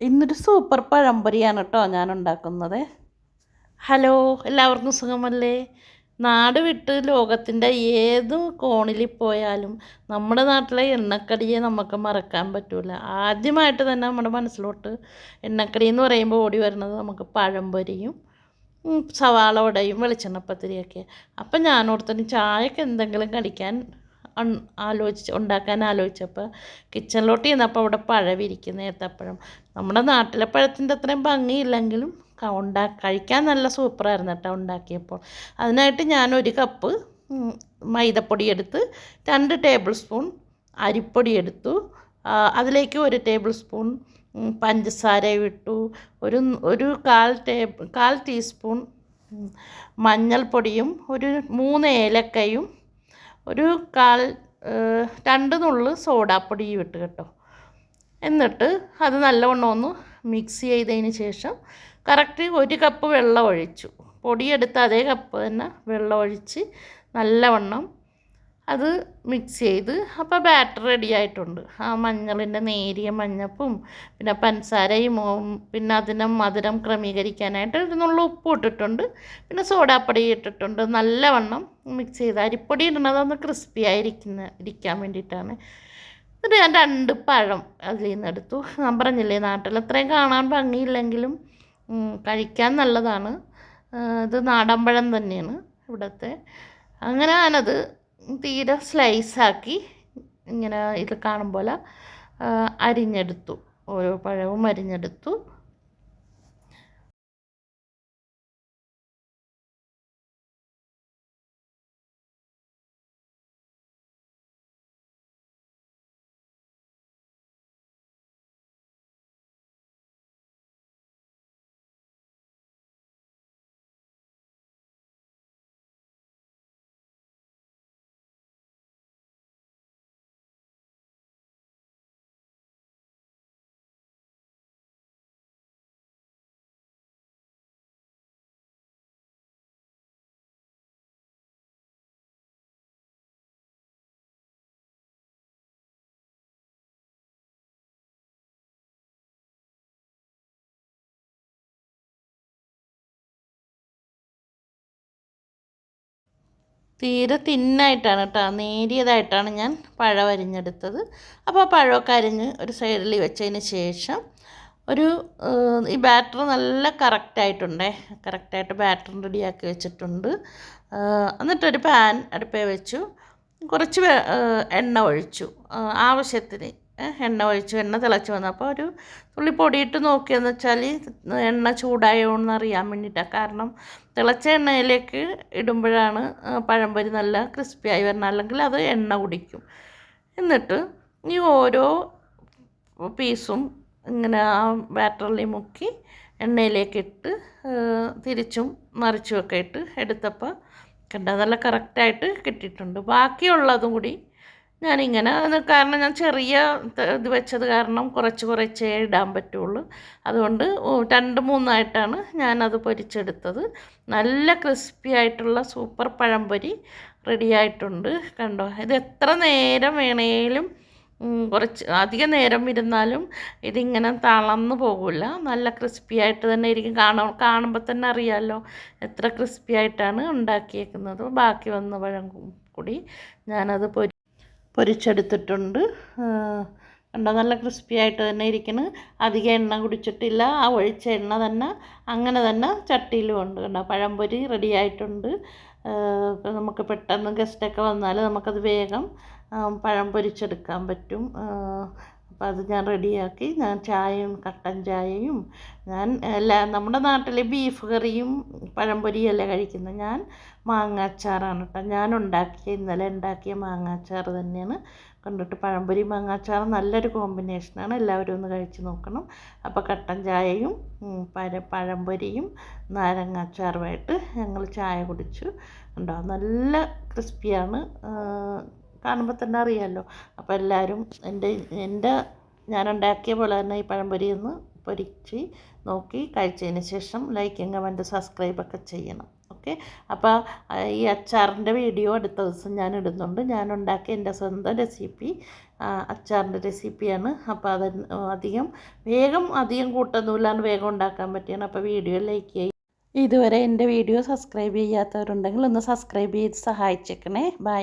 ഇന്നൊരു സൂപ്പർ പഴംപൊരിയാണ് കേട്ടോ ഞാൻ ഉണ്ടാക്കുന്നത്. ഹലോ, എല്ലാവർക്കും സുഖമല്ലേ? നാട് വിട്ട് ലോകത്തിൻ്റെ ഏത് കോണിൽ പോയാലും നമ്മുടെ നാട്ടിലെ എണ്ണക്കടിയെ നമുക്ക് മറക്കാൻ പറ്റില്ല. ആദ്യമായിട്ട് തന്നെ നമ്മുടെ മനസ്സിലോട്ട് എണ്ണക്കടി എന്ന് പറയുമ്പോൾ ഓടി വരുന്നത് നമുക്ക് പഴംപൊരിയും സവാള വടയും വെളിച്ചെണ്ണപ്പത്തിരിയൊക്കെ. അപ്പം ഞാൻ ഓർത്തിന് ചായക്ക് എന്തെങ്കിലും കടിക്കാൻ ഉണ്ടാക്കാൻ ആലോചിച്ചപ്പോൾ കിച്ചണിലോട്ട് ചെന്നപ്പോൾ അവിടെ പഴവിരിക്കുന്ന ഏത്തപ്പഴം. നമ്മുടെ നാട്ടിലെ പഴത്തിൻ്റെ അത്രയും ഭംഗിയില്ലെങ്കിലും കഴിക്കാൻ നല്ല സൂപ്പറായിരുന്നു കേട്ടോ ഉണ്ടാക്കിയപ്പോൾ. അതിനായിട്ട് ഞാൻ ഒരു കപ്പ് മൈദപ്പൊടി എടുത്ത് 2 ടേബിൾ സ്പൂൺ അരിപ്പൊടി എടുത്തു. അതിലേക്ക് 1 ടേബിൾ സ്പൂൺ പഞ്ചസാര ഇട്ടു. ഒരു കാൽ ടീസ്പൂൺ മഞ്ഞൾപ്പൊടിയും 3 ഏലക്കയും ഒരു 2 നുള്ള് സോഡാപ്പൊടിയും ഇട്ട് കേട്ടോ. എന്നിട്ട് അത് നല്ലവണ്ണം ഒന്ന് മിക്സ് ചെയ്തതിന് ശേഷം കറക്റ്റ് 1 കപ്പ് വെള്ളം ഒഴിച്ചു. പൊടിയെടുത്ത അതേ കപ്പ് തന്നെ വെള്ളം ഒഴിച്ച് നല്ലവണ്ണം അത് മിക്സ് ചെയ്ത് അപ്പോൾ ബാറ്റർ റെഡി ആയിട്ടുണ്ട്. ആ മഞ്ഞളിൻ്റെ നേരിയ മഞ്ഞപ്പും പിന്നെ പഞ്ചസാരയും പിന്നെ അതിനെ മധുരം ക്രമീകരിക്കാനായിട്ട് 1 നുള്ള് ഉപ്പ് ഇട്ടിട്ടുണ്ട്. പിന്നെ സോഡാപ്പൊടി ഇട്ടിട്ടുണ്ട്. നല്ലവണ്ണം മിക്സ് ചെയ്ത് അരിപ്പൊടി ഇടുന്നതൊന്ന് ക്രിസ്പി ഇരിക്കാൻ വേണ്ടിയിട്ടാണ്. എന്നിട്ട് ഞാൻ 2 പഴം അതിൽ നിന്ന് എടുത്തു. ഞാൻ പറഞ്ഞില്ലേ നാട്ടിൽ അത്രയും കാണാൻ ഭംഗിയില്ലെങ്കിലും കഴിക്കാൻ നല്ലതാണ്. ഇത് നാടൻ പഴം തന്നെയാണ് ഇവിടുത്തെ. അങ്ങനെ ഞാനത് തീരെ സ്ലൈസാക്കി ഇങ്ങനെ ഇത് കാണുമ്പോൾ അരിഞ്ഞെടുത്തു. ഓരോ പഴവും അരിഞ്ഞെടുത്തു. തീരെ തിന്നായിട്ടാണ് കേട്ടോ, നേരിയതായിട്ടാണ് ഞാൻ പഴം അരിഞ്ഞെടുത്തത്. അപ്പോൾ പഴമൊക്കെ അരിഞ്ഞ് ഒരു സൈഡിൽ വെച്ചതിന് ശേഷം ഈ ബാറ്റർ നല്ല കറക്റ്റായിട്ട് ബാറ്റർ റെഡിയാക്കി വെച്ചിട്ടുണ്ട്. എന്നിട്ടൊരു പാൻ അടുപ്പേ വെച്ചു. കുറച്ച് എണ്ണ ഒഴിച്ചു. ആവശ്യത്തിന് എണ്ണ ഒഴിച്ചു. എണ്ണ തിളച്ച് വന്നപ്പോൾ ഒരു തുള്ളി പൊടിയിട്ട് നോക്കിയെന്ന് വെച്ചാൽ എണ്ണ ചൂടായോ എന്നറിയാൻ വേണ്ടിയിട്ടാണ്. കാരണം തിളച്ച എണ്ണയിലേക്ക് ഇടുമ്പോഴാണ് പഴംപൊരി നല്ല ക്രിസ്പിയായി വരണം, അല്ലെങ്കിൽ അത് എണ്ണ കുടിക്കും. എന്നിട്ട് ഈ ഓരോ പീസും ഇങ്ങനെ ആ ബാറ്ററിൽ മുക്കി എണ്ണയിലേക്കിട്ട് തിരിച്ചും മറിച്ചുമൊക്കെ ഇട്ട് എടുത്തപ്പോൾ കണ്ട നല്ല കറക്റ്റായിട്ട് കിട്ടിയിട്ടുണ്ട്. ബാക്കിയുള്ളതും കൂടി ഞാനിങ്ങനെ കാരണം ഞാൻ ചെറിയ ഇത് വെച്ചത് കാരണം കുറച്ചേ ഇടാൻ പറ്റുള്ളൂ. അതുകൊണ്ട് 2-3 ഞാനത് പൊരിച്ചെടുത്തത്. നല്ല ക്രിസ്പി ആയിട്ടുള്ള സൂപ്പർ പഴംപൊരി റെഡിയായിട്ടുണ്ട്. കണ്ടോ, ഇത് എത്ര നേരം വേണേലും അധികം നേരം ഇരുന്നാലും ഇതിങ്ങനെ തളർന്നു പോകില്ല. നല്ല ക്രിസ്പി ആയിട്ട് തന്നെ ഇരിക്കും. കാണുമ്പോൾ തന്നെ അറിയാമല്ലോ എത്ര ക്രിസ്പി ആയിട്ടാണ് ഉണ്ടാക്കിയേക്കുന്നത്. ബാക്കി വന്ന പഴം കൂടി ഞാനത് പൊരിച്ചെടുത്തിട്ടുണ്ട്. കണ്ടോ, നല്ല ക്രിസ്പി ആയിട്ട് തന്നെ ഇരിക്കുന്നു. അധികം എണ്ണ കുടിച്ചിട്ടില്ല. ആ ഒഴിച്ച എണ്ണ തന്നെ അങ്ങനെ തന്നെ ചട്ടിയിലും ഉണ്ട്. കണ്ടോ, പഴംപൊരി റെഡി ആയിട്ടുണ്ട്. നമുക്ക് പെട്ടെന്ന് ഗസ്റ്റൊക്കെ വന്നാൽ നമുക്കത് വേഗം പഴം പൊരിച്ചെടുക്കാൻ പറ്റും. അപ്പോൾ അത് ഞാൻ റെഡിയാക്കി. ഞാൻ കട്ടൻ ചായയും നമ്മുടെ നാട്ടിൽ ബീഫ് കറിയും പഴംപൊരിയല്ല കഴിക്കുന്നത്. ഞാൻ മാങ്ങാച്ചാറാണ് കേട്ടോ ഇന്നലെ ഉണ്ടാക്കിയ മാങ്ങാച്ചാർ തന്നെയാണ്. കണ്ടിട്ട് പഴംപൊരി മാങ്ങാച്ചാർ നല്ലൊരു കോമ്പിനേഷനാണ്. എല്ലാവരും ഒന്ന് കഴിച്ച് നോക്കണം. അപ്പോൾ കട്ടൻ ചായയും പഴംപൊരിയും നാരങ്ങാച്ചാറുമായിട്ട് ഞങ്ങൾ ചായ കുടിച്ചു. ഉണ്ടോ, നല്ല ക്രിസ്പിയാണ്. കാണുമ്പോൾ തന്നെ അറിയാമല്ലോ. അപ്പോൾ എല്ലാവരും ഞാൻ ഉണ്ടാക്കിയ പോലെ തന്നെ ഈ പഴംപൊരി ഒന്ന് പൊരിച്ച് നോക്കി കഴിച്ചതിന് ശേഷം ലൈക്കും കമൻറ്റ് സബ്സ്ക്രൈബൊക്കെ ചെയ്യണം. ഓക്കെ. അപ്പോൾ ഈ അച്ചാറിൻ്റെ വീഡിയോ അടുത്ത ദിവസം ഞാൻ ഇടുന്നുണ്ട്. ഞാൻ ഉണ്ടാക്കിയ എൻ്റെ സ്വന്തം റെസിപ്പി അച്ചാറിൻ്റെ റെസിപ്പിയാണ്. അപ്പോൾ അത് അധികം കൂട്ടൊന്നുമില്ലാണ്ട് വേഗം ഉണ്ടാക്കാൻ പറ്റിയാണ്. അപ്പോൾ വീഡിയോ ലൈക്ക് ചെയ്യുക. ഇതുവരെ എൻ്റെ വീഡിയോ സബ്സ്ക്രൈബ് ചെയ്യാത്തവരുണ്ടെങ്കിൽ ഒന്ന് സബ്സ്ക്രൈബ് ചെയ്ത് സഹായിച്ചേക്കണേ. ബൈ.